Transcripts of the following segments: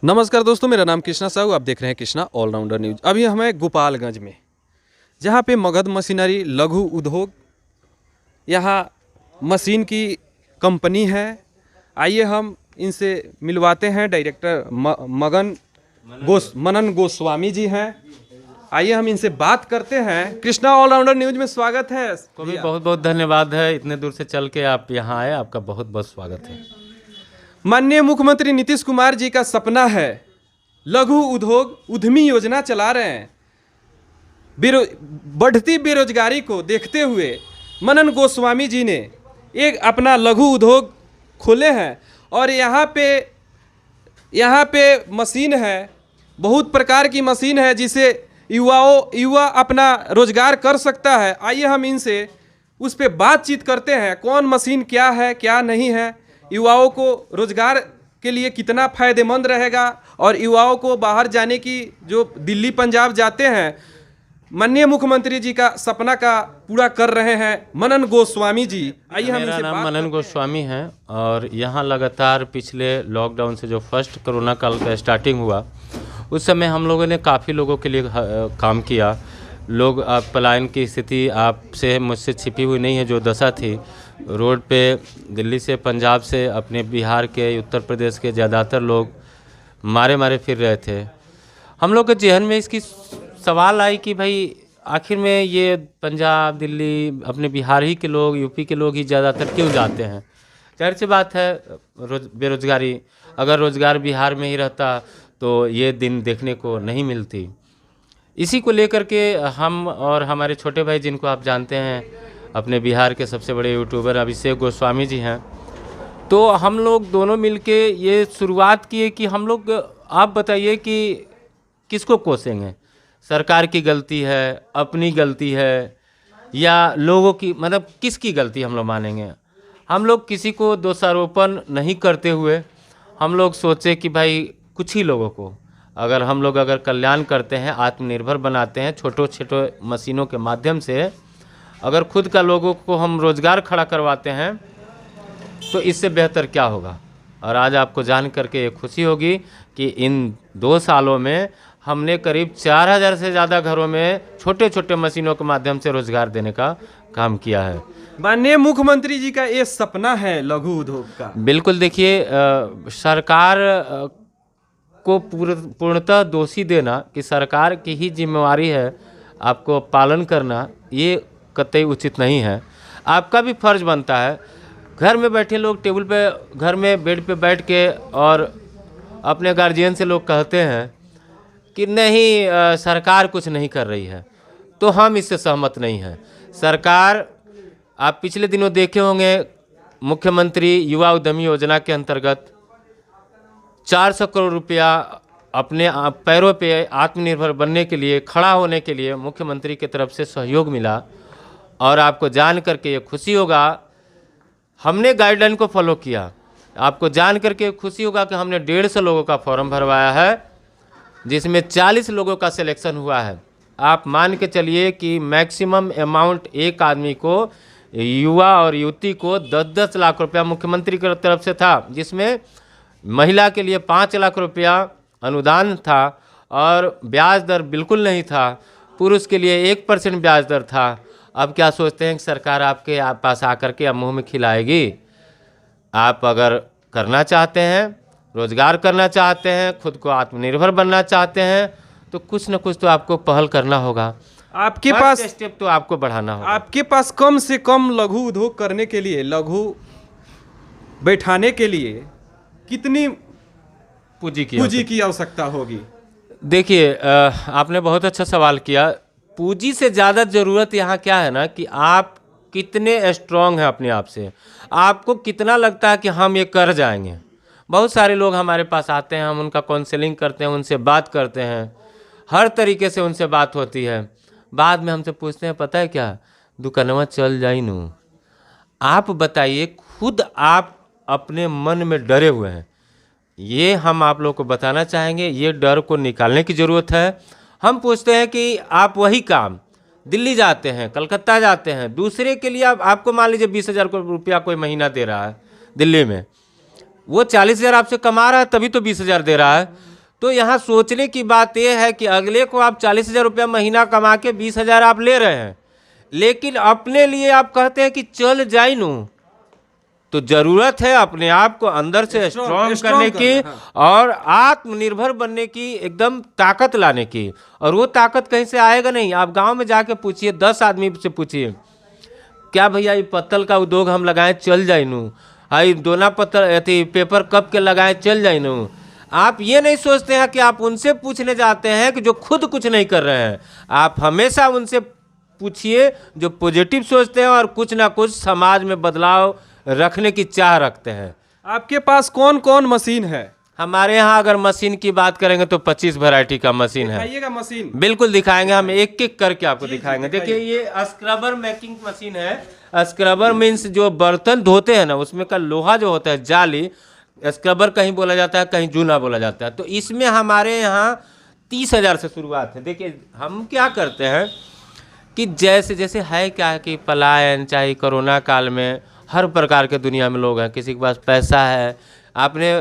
नमस्कार दोस्तों, मेरा नाम कृष्णा साहू। आप देख रहे हैं कृष्णा ऑलराउंडर न्यूज। अभी हम हैं गोपालगंज में, जहाँ पे मगध मशीनरी लघु उद्योग, यहाँ मशीन की कंपनी है। आइए हम इनसे मिलवाते हैं। डायरेक्टर मनन गोस्वामी जी हैं। आइए हम इनसे बात करते हैं। कृष्णा ऑलराउंडर न्यूज में स्वागत है। को भी बहुत बहुत धन्यवाद है, इतने दूर से चल के आप यहाँ आए, आपका बहुत बहुत स्वागत है। माननीय मुख्यमंत्री नीतीश कुमार जी का सपना है, लघु उद्योग उद्यमी योजना चला रहे हैं। बढ़ती बेरोजगारी को देखते हुए मनन गोस्वामी जी ने एक अपना लघु उद्योग खोले हैं और यहाँ पे मशीन है, बहुत प्रकार की मशीन है जिसे युवा अपना रोजगार कर सकता है। आइए हम इनसे उस पर बातचीत करते हैं, कौन मशीन क्या है क्या नहीं है, युवाओं को रोजगार के लिए कितना फ़ायदेमंद रहेगा और युवाओं को बाहर जाने की, जो दिल्ली पंजाब जाते हैं, माननीय मुख्यमंत्री जी का सपना का पूरा कर रहे हैं मनन गोस्वामी जी। आइए हम मेरा इनसे नाम बात मनन गोस्वामी है और यहाँ लगातार पिछले लॉकडाउन से जो फर्स्ट कोरोना काल का स्टार्टिंग हुआ, उस समय हम लोगों ने काफ़ी लोगों के लिए काम किया। लोग पलायन की स्थिति आपसे मुझसे छिपी हुई नहीं है। जो दशा थी रोड पे, दिल्ली से, पंजाब से, अपने बिहार के, उत्तर प्रदेश के ज़्यादातर लोग मारे फिर रहे थे। हम लोग के जहन में इसकी सवाल आई कि भाई आखिर में ये पंजाब, दिल्ली, अपने बिहार ही के लोग, यूपी के लोग ही ज़्यादातर क्यों जाते हैं। जाहिर सी बात है, बेरोजगारी, अगर रोज़गार बिहार में ही रहता तो ये दिन देखने को नहीं मिलती। इसी को लेकर के हम और हमारे छोटे भाई, जिनको आप जानते हैं, अपने बिहार के सबसे बड़े यूट्यूबर अभिषेक गोस्वामी जी हैं, तो हम लोग दोनों मिलके ये शुरुआत किए कि हम लोग, आप बताइए कि किसको कोसेंगे। सरकार की गलती है, अपनी गलती है, या लोगों की, मतलब किसकी गलती हम लोग मानेंगे। हम लोग किसी को दोषारोपण नहीं करते हुए हम लोग सोचे कि भाई कुछ ही लोगों को अगर कल्याण करते हैं, आत्मनिर्भर बनाते हैं, छोटे मशीनों के माध्यम से अगर खुद का लोगों को हम रोज़गार खड़ा करवाते हैं तो इससे बेहतर क्या होगा। और आज आपको जान करके ये खुशी होगी कि इन 2 सालों में हमने करीब 4000 से ज़्यादा घरों में छोटे मशीनों के माध्यम से रोज़गार देने का काम किया है। माननीय मुख्यमंत्री जी का ये सपना है लघु उद्योग का। बिल्कुल, देखिए, सरकार को पूर्णतः दोषी देना कि सरकार की ही जिम्मेवारी है आपको पालन करना, ये कतई उचित नहीं है। आपका भी फर्ज बनता है। घर में बैठे लोग टेबल पे, घर में बेड पे बैठ के, और अपने गार्जियन से लोग कहते हैं कि नहीं, सरकार कुछ नहीं कर रही है, तो हम इससे सहमत नहीं हैं। सरकार, आप पिछले दिनों देखे होंगे, मुख्यमंत्री युवा उद्यमी योजना के अंतर्गत 400 करोड़ रुपया अपने पैरों पे आत्मनिर्भर बनने के लिए, खड़ा होने के लिए मुख्यमंत्री की तरफ से सहयोग मिला। और आपको जान करके ये खुशी होगा, हमने गाइडलाइन को फॉलो किया। आपको जान करके खुशी होगा कि हमने 150 लोगों का फॉर्म भरवाया है, जिसमें 40 लोगों का सिलेक्शन हुआ है। आप मान के चलिए कि मैक्सिमम अमाउंट एक आदमी को, युवा और युवती को 10-10 लाख रुपया मुख्यमंत्री की तरफ से था, जिसमें महिला के लिए 5 लाख रुपया अनुदान था और ब्याज दर बिल्कुल नहीं था। पुरुष के लिए 1% ब्याज दर था। अब क्या सोचते हैं कि सरकार आपके पास आकर के अब मुँह में खिलाएगी? आप अगर करना चाहते हैं, रोज़गार करना चाहते हैं, खुद को आत्मनिर्भर बनना चाहते हैं, तो कुछ न कुछ तो आपको पहल करना होगा। आपके पास स्टेप तो आपको बढ़ाना होगा। आपके पास कम से कम लघु उद्योग करने के लिए, लघु बैठाने के लिए कितनी पूंजी की आवश्यकता होगी? देखिए, आपने बहुत अच्छा सवाल किया। पूंजी से ज़्यादा ज़रूरत यहाँ क्या है ना, कि आप कितने स्ट्रांग हैं अपने आप से, आपको कितना लगता है कि हम ये कर जाएंगे। बहुत सारे लोग हमारे पास आते हैं, हम उनका काउंसलिंग करते हैं, उनसे बात करते हैं, हर तरीके से उनसे बात होती है। बाद में हमसे पूछते हैं, पता है क्या, दुकानवा चल जाई नू। आप बताइए, खुद आप अपने मन में डरे हुए हैं। ये हम आप लोग को बताना चाहेंगे, ये डर को निकालने की ज़रूरत है। हम पूछते हैं कि आप वही काम दिल्ली जाते हैं, कलकत्ता जाते हैं, दूसरे के लिए आपको मान लीजिए 20,000 रुपया कोई महीना दे रहा है दिल्ली में, वो 40,000 आपसे कमा रहा है तभी तो 20,000 दे रहा है। तो यहाँ सोचने की बात यह है कि अगले को आप 40,000 रुपया महीना कमा के 20,000 आप ले रहे हैं, लेकिन अपने लिए आप कहते हैं कि चल जाई नू। तो जरूरत है अपने आप को अंदर से स्ट्रॉन्ग करने की, और आत्मनिर्भर बनने की, एकदम ताकत लाने की। और वो ताकत कहीं से आएगा नहीं। आप गांव में जाके पूछिए, 10 आदमी से पूछिए, क्या भैया ये पत्तल का उद्योग हम लगाएं चल जाए नू, हाई दोना पत्तल अति पेपर कप के लगाएं चल जाए नू। आप ये नहीं सोचते हैं कि आप उनसे पूछने जाते हैं कि जो खुद कुछ नहीं कर रहे हैं। आप हमेशा उनसे पूछिए जो पॉजिटिव सोचते हैं और कुछ ना कुछ समाज में बदलाव रखने की चाह रखते हैं। आपके पास कौन कौन मशीन है? हमारे यहाँ अगर मशीन की बात करेंगे तो 25 वैरायटी का मशीन है। दिखाइएगा मशीन। बिल्कुल दिखाएंगे, हम एक एक करके आपको दिखाएंगे। देखिए ये स्क्रबर मेकिंग मशीन है। स्क्रबर मीन्स जो बर्तन धोते हैं ना, उसमें का लोहा जो होता है जाली, स्क्रबर कहीं बोला जाता है, कहीं जूना बोला जाता है। तो इसमें हमारे यहाँ 30,000 से शुरुआत है। देखिए हम क्या करते हैं कि जैसे जैसे है क्या है कि पलायन, चाहे कोरोना काल में हर प्रकार के दुनिया में लोग हैं, किसी के पास पैसा है। आपने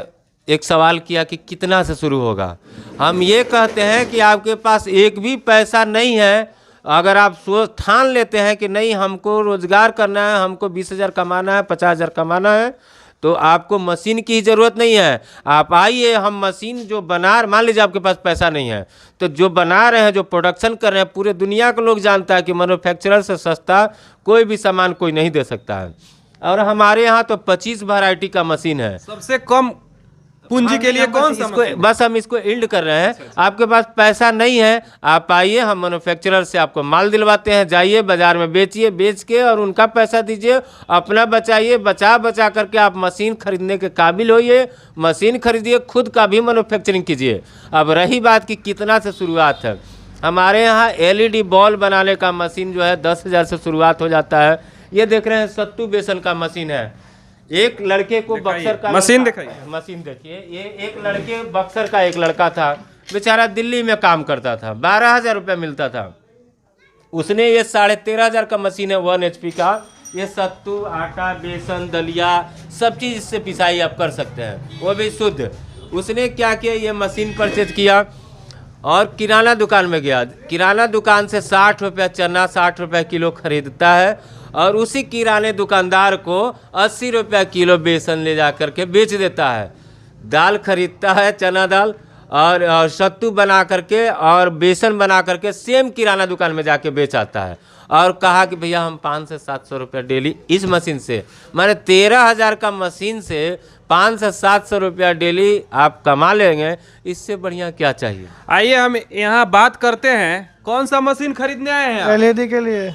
एक सवाल किया कि कितना से शुरू होगा। हम ये कहते हैं कि आपके पास एक भी पैसा नहीं है, अगर आप ठान लेते हैं कि नहीं हमको रोजगार करना है, हमको 20,000 कमाना है, 50,000 कमाना है, तो आपको मशीन की ज़रूरत नहीं है। आप आइए, हम मशीन जो मान लीजिए आपके पास पैसा नहीं है, तो जो बना रहे हैं, जो प्रोडक्शन कर रहे हैं, पूरे दुनिया के लोग जानता है कि मैन्युफैक्चरर से सस्ता कोई भी सामान कोई नहीं दे सकता है। और हमारे यहाँ तो 25 वैरायटी का मशीन है। सबसे कम पूंजी के लिए कौन सा मशीन? बस हम इसको एंड कर रहे हैं। आपके पास पैसा नहीं है, आप आइए, हम मैन्युफैक्चरर से आपको माल दिलवाते हैं। जाइए बाजार में बेचिए, बेच के और उनका पैसा दीजिए, अपना बचाइए। बचा करके आप मशीन खरीदने के काबिल होइए, मशीन खरीदिए, खुद का भी मैन्युफैक्चरिंग कीजिए। अब रही बात कि कितना से शुरुआत है, हमारे यहाँ LED बॉल बनाने का मशीन जो है 10,000 से शुरुआत हो जाता है। ये देख रहे हैं सत्तू बेसन का मशीन है। एक लड़के को बक्सर का मशीन दिखाइए। मशीन देखिए, ये एक लड़के बक्सर का एक लड़का था, बेचारा दिल्ली में काम करता था, 12,000 रुपये मिलता था। उसने ये 13,500 का मशीन है 1 HP का। ये सत्तू, आटा, बेसन, दलिया सब चीज़ इससे पिसाई आप कर सकते हैं, वो भी शुद्ध। उसने क्या किया, ये मशीन परचेज किया और किराना दुकान में गया। किराना दुकान से 60 रुपये चना, 60 रुपये किलो खरीदता है, और उसी किराने दुकानदार को 80 रुपया किलो बेसन ले जा कर के बेच देता है। दाल खरीदता है, चना दाल, और सत्तू बना करके और बेसन बना करके सेम किराना दुकान में जाके बेच आता है। और कहा कि भैया हम 500 से 700 रुपया डेली इस मशीन से, माने 13,000 का मशीन से 500 से 700 रुपया डेली आप कमा लेंगे। इससे बढ़िया क्या चाहिए। आइए हम यहाँ बात करते हैं, कौन सा मशीन खरीदने आए हैं आप? LED के लिए।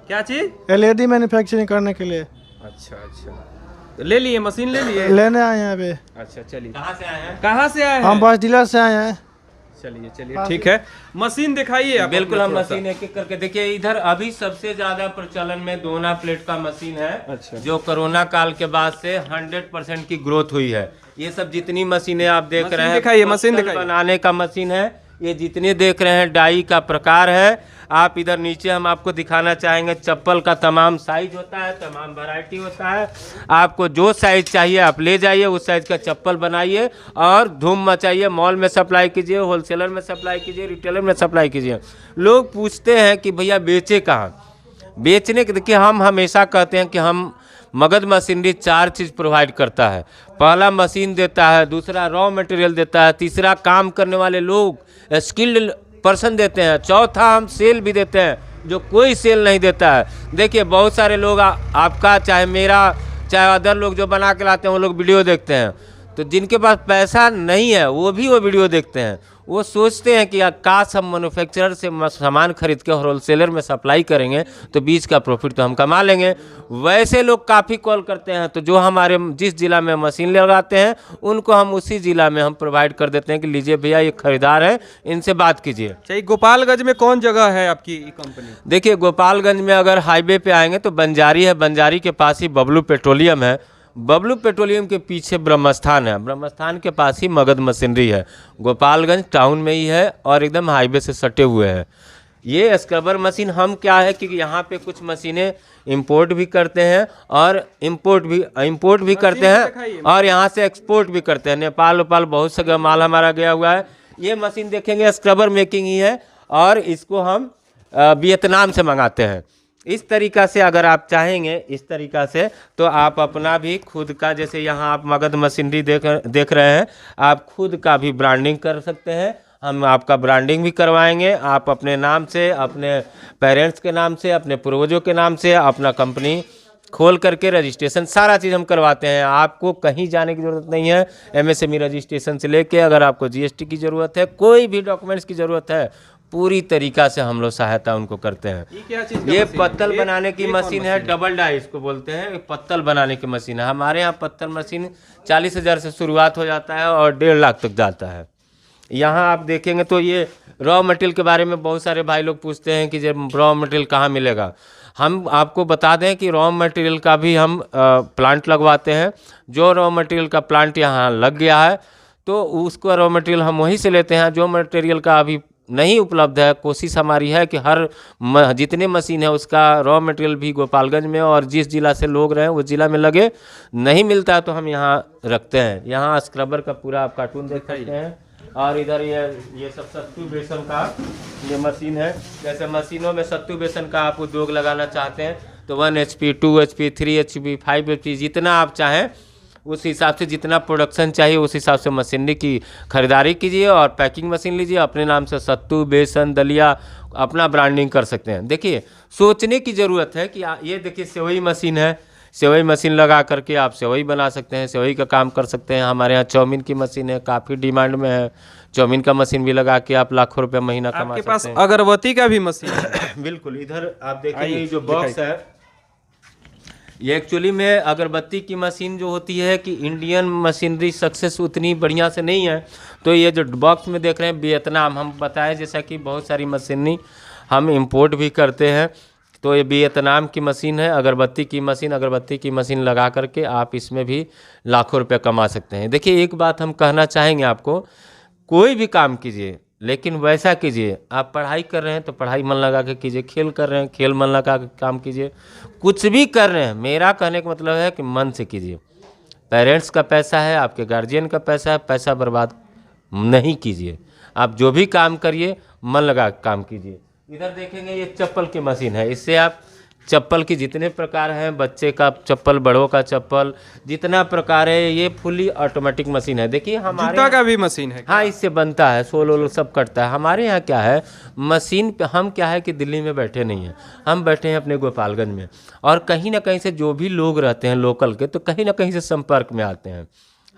क्या चीज? LED मैन्युफैक्चरिंग करने के लिए। अच्छा, तो ले लिए, मशीन ले लिए? लेने आए हैं यहाँ पे। अच्छा चलिए। कहाँ से आए हैं? कहाँ से आए हैं? हम बस डीलर से आए हैं। चलिए ठीक है, मशीन दिखाइए आप। बिल्कुल, हम मशीन एक एक करके देखिए। इधर अभी सबसे ज्यादा प्रचलन में दोना प्लेट का मशीन है। अच्छा। जो कोरोना काल के बाद से 100% की ग्रोथ हुई है। ये सब जितनी मशीनें आप देख रहे हैं, दिखाइए, मशीन पत्तल दिखाइए। बनाने का मशीन है। ये जितने देख रहे हैं डाई का प्रकार है। आप इधर नीचे हम आपको दिखाना चाहेंगे, चप्पल का तमाम साइज होता है, तमाम वैरायटी होता है। आपको जो साइज चाहिए आप ले जाइए, उस साइज का चप्पल बनाइए और धूम मचाइए। मॉल में सप्लाई कीजिए, होलसेलर में सप्लाई कीजिए, रिटेलर में सप्लाई कीजिए। लोग पूछते हैं कि भैया बेचे कहाँ? बेचने के देखिए, हम हमेशा कहते हैं कि हम मगध मशीनरी 4 चीज़ प्रोवाइड करता है। पहला मशीन देता है, दूसरा रॉ मटेरियल देता है, तीसरा काम करने वाले लोग स्किल्ड पर्सन देते हैं, चौथा हम सेल भी देते हैं, जो कोई सेल नहीं देता है। देखिए बहुत सारे लोग आपका, चाहे मेरा, चाहे अदर लोग जो बना के लाते हैं, वो लोग वीडियो देखते हैं। तो जिनके पास पैसा नहीं है वो भी वो वीडियो देखते हैं। वो सोचते हैं कि काश हम मैन्युफैक्चरर से सामान खरीद के और होलसेलर में सप्लाई करेंगे तो बीच का प्रॉफिट तो हम कमा लेंगे। वैसे लोग काफ़ी कॉल करते हैं, तो जो हमारे जिस ज़िला में मशीन लगाते हैं उनको हम उसी ज़िला में हम प्रोवाइड कर देते हैं कि लीजिए भैया ये खरीदार है, इनसे बात कीजिए। चाहिए। गोपालगंज में कौन जगह है आपकी कंपनी? देखिए गोपालगंज में अगर हाईवे पे आएंगे तो बंजारी है, बंजारी के पास ही बबलू पेट्रोलियम है, बबलू पेट्रोलियम के पीछे ब्रह्मस्थान है, ब्रह्मस्थान के पास ही मगध मशीनरी है। गोपालगंज टाउन में ही है और एकदम हाईवे से सटे हुए हैं। ये स्क्रबर मशीन हम क्या है कि यहाँ पे कुछ मशीनें इंपोर्ट भी करते हैं और इंपोर्ट भी करते हैं और यहाँ से एक्सपोर्ट भी करते हैं। नेपाल वेपाल बहुत सा माल हमारा गया हुआ है। ये मशीन देखेंगे स्क्रबर मेकिंग ही है और इसको हम वियतनाम से मंगाते हैं। इस तरीक़ा से अगर आप चाहेंगे इस तरीक़ा से तो आप अपना भी खुद का, जैसे यहाँ आप मगध मशीनरी देख रहे हैं, आप खुद का भी ब्रांडिंग कर सकते हैं। हम आपका ब्रांडिंग भी करवाएंगे। आप अपने नाम से, अपने पेरेंट्स के नाम से, अपने पूर्वजों के नाम से अपना कंपनी खोल करके रजिस्ट्रेशन सारा चीज़ हम करवाते हैं। आपको कहीं जाने की ज़रूरत नहीं है। एमएसएमई रजिस्ट्रेशन से लेके अगर आपको जीएसटी की ज़रूरत है, कोई भी डॉक्यूमेंट्स की ज़रूरत है, पूरी तरीक़ा से हम लोग सहायता उनको करते हैं। ये क्या चीज़ का ये मशीन है? पत्तल बनाने की ये कौन मशीन है, डबल डाई इसको बोलते हैं। ये पत्तल बनाने की मशीन है। हमारे यहाँ पत्तल मशीन 40,000 से शुरुआत हो जाता है और 1.5 लाख तक जाता है। यहाँ आप देखेंगे तो ये रॉ मटेरियल के बारे में बहुत सारे भाई लोग पूछते हैं कि जब रॉ मटेरियल कहाँ मिलेगा। हम आपको बता दें कि रॉ मटेरियल का भी हम प्लांट लगवाते हैं। जो रॉ मटेरियल का प्लांट यहाँ लग गया है तो उसको रॉ मटेरियल हम वहीं से लेते हैं। जो मटेरियल का अभी नहीं उपलब्ध है, कोशिश हमारी है कि हर जितने मशीन है उसका रॉ मटेरियल भी गोपालगंज में और जिस जिला से लोग रहे उस जिला में लगे। नहीं मिलता तो हम यहाँ रखते हैं। यहाँ स्क्रबर का पूरा आप कार्टून देख सकते हैं और इधर ये सब सत्तू बेसन का ये मशीन है। जैसे मशीनों में सत्तू बेसन का आप उद्योग लगाना चाहते हैं तो 1 HP, 2 HP, 3 HP, 5 HP जितना आप चाहें उस हिसाब से, जितना प्रोडक्शन चाहिए उस हिसाब से मशीनरी की खरीदारी कीजिए और पैकिंग मशीन लीजिए। अपने नाम से सत्तू बेसन दलिया अपना ब्रांडिंग कर सकते हैं। देखिए सोचने की ज़रूरत है कि ये देखिए सेवई मशीन है। सेवई मशीन लगा करके आप सेवई बना सकते हैं, सेवई का काम कर सकते हैं। हमारे यहाँ चाउमीन की मशीन है, काफ़ी डिमांड में है। चाउमीन का मशीन भी लगा के आप लाखों रुपए महीना कमा सकते हैं। आपके पास अगरबत्ती का भी मशीन है। बिल्कुल, इधर आप देखेंगे ये जो बॉक्स है ये एक्चुअली में अगरबत्ती की मशीन जो होती है कि इंडियन मशीनरी सक्सेस उतनी बढ़िया से नहीं है। तो ये जो बॉक्स में देख रहे हैं वियतनाम, हम बताएं जैसा कि बहुत सारी मशीनरी हम इंपोर्ट भी करते हैं। तो ये वियतनाम की मशीन है, अगरबत्ती की मशीन। अगरबत्ती की मशीन लगा करके आप इसमें भी लाखों रुपए कमा सकते हैं। देखिए एक बात हम कहना चाहेंगे आपको, कोई भी काम कीजिए लेकिन वैसा कीजिए। आप पढ़ाई कर रहे हैं तो पढ़ाई मन लगा के कीजिए, खेल कर रहे हैं खेल मन लगा के काम कीजिए, कुछ भी कर रहे हैं मेरा कहने का मतलब है कि मन से कीजिए। पेरेंट्स का पैसा है, आपके गार्जियन का पैसा है, पैसा बर्बाद नहीं कीजिए। आप जो भी काम करिए मन लगा के काम कीजिए। इधर देखेंगे ये चप्पल की मशीन है। इससे आप चप्पल की जितने प्रकार हैं, बच्चे का चप्पल, बड़ों का चप्पल, जितना प्रकार है, ये फुली ऑटोमेटिक मशीन है। देखिए हमारे जूता का भी मशीन है। हाँ, इससे बनता है, सोल वोल सब कटता है। हमारे यहाँ क्या है मशीन पे, हम क्या है कि दिल्ली में बैठे नहीं हैं, हम बैठे हैं अपने गोपालगंज में। और कहीं ना कहीं से जो भी लोग रहते हैं लोकल के, तो कहीं ना कहीं से संपर्क में आते हैं।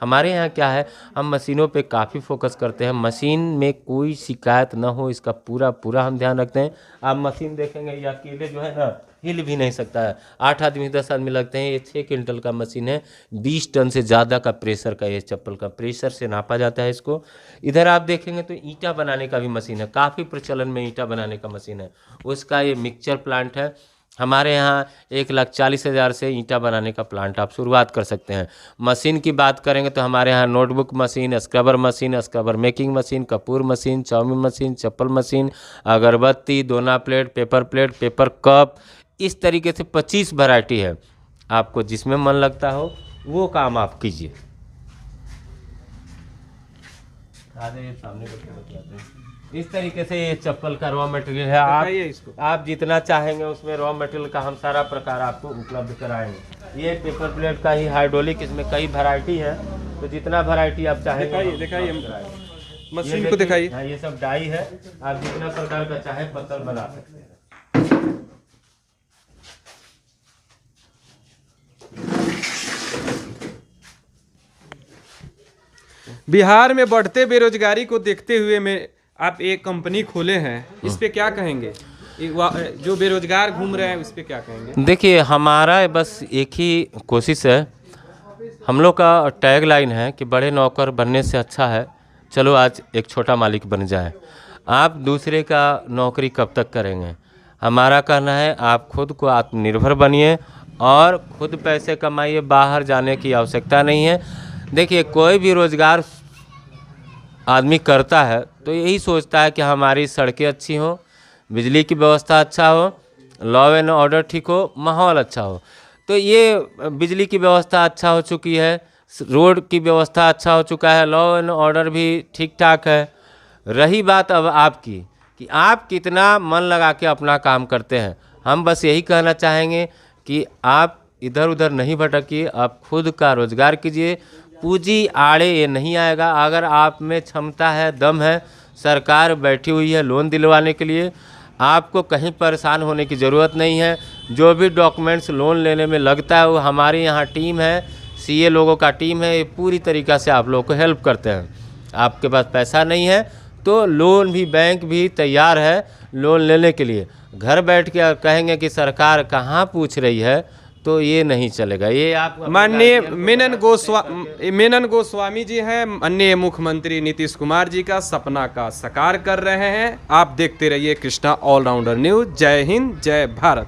हमारे यहाँ क्या है, हम मशीनों पे काफ़ी फोकस करते हैं। मशीन में कोई शिकायत ना हो इसका पूरा हम ध्यान रखते हैं। आप मशीन देखेंगे ये अकेले जो है ना हिल भी नहीं सकता है। 8 आदमी 10 आदमी लगते हैं। ये 6 क्विंटल का मशीन है। 20 टन से ज़्यादा का प्रेशर का, ये चप्पल का प्रेशर से नापा जाता है इसको। इधर आप देखेंगे तो ईंटा बनाने का भी मशीन है। काफ़ी प्रचलन में ईंटा बनाने का मशीन है। उसका ये मिक्सचर प्लांट है। हमारे यहाँ 1,40,000 से ईंटा बनाने का प्लांट आप शुरुआत कर सकते हैं। मशीन की बात करेंगे तो हमारे यहाँ notebook machine, scrubber making machine, कपूर मशीन, चाउमीन मशीन, चप्पल मशीन, अगरबत्ती, दोना प्लेट, पेपर कप, इस तरीके से 25 वैरायटी है। आपको जिसमें मन लगता हो वो काम आप कीजिए। इस तरीके से ये चप्पल का रॉ मटेरियल है। आप जितना चाहेंगे उसमें रॉ मटेरियल का हम सारा प्रकार आपको उपलब्ध कराएंगे। ये पेपर प्लेट का ही हाइड्रोलिक, इसमें कई वैरायटी है। तो जितना वैरायटी आप चाहेंगे दिखाइए मशीन को दिखाइए। हाँ, ये सब डाई है। आप जितना प्रकार का चाहे पत्तल बना सकते हैं। बिहार में बढ़ते बेरोजगारी को देखते हुए में आप एक कंपनी खोले हैं, इस पे क्या कहेंगे? जो बेरोजगार घूम रहे हैं उस पे क्या कहेंगे? देखिए हमारा बस एक ही कोशिश है, हम लोग का टैग लाइन है कि बड़े नौकर बनने से अच्छा है चलो आज एक छोटा मालिक बन जाए। आप दूसरे का नौकरी कब तक करेंगे? हमारा कहना है आप खुद को आत्मनिर्भर बनिए और खुद पैसे कमाइए, बाहर जाने की आवश्यकता नहीं है। देखिए कोई भी रोज़गार आदमी करता है तो यही सोचता है कि हमारी सड़कें अच्छी हों, बिजली की व्यवस्था अच्छा हो, लॉ एंड ऑर्डर ठीक हो, माहौल अच्छा हो। तो ये बिजली की व्यवस्था अच्छा हो चुकी है, रोड की व्यवस्था अच्छा हो चुका है, लॉ एंड ऑर्डर भी ठीक ठाक है, रही बात अब आपकी कि आप कितना मन लगा के अपना काम करते हैं, हम बस यही कहना चाहेंगे कि आप इधर उधर नहीं भटकिए, आप खुद का रोजगार कीजिए। पूंजी आड़े ये नहीं आएगा। अगर आप में क्षमता है, दम है, सरकार बैठी हुई है लोन दिलवाने के लिए, आपको कहीं परेशान होने की ज़रूरत नहीं है। जो भी डॉक्यूमेंट्स लोन लेने में लगता है वो हमारे यहाँ टीम है, सीए लोगों का टीम है, ये पूरी तरीक़ा से आप लोगों को हेल्प करते हैं। आपके पास पैसा नहीं है तो लोन भी, बैंक भी तैयार है लोन लेने के लिए। घर बैठ के कहेंगे कि सरकार कहाँ पूछ रही है, तो ये नहीं चलेगा। ये आप माननीय मेनन गोस्वामी जी हैं, माननीय मुख्यमंत्री नीतीश कुमार जी का सपना का साकार कर रहे हैं। आप देखते रहिए कृष्णा ऑलराउंडर न्यूज़। जय हिंद, जय भारत।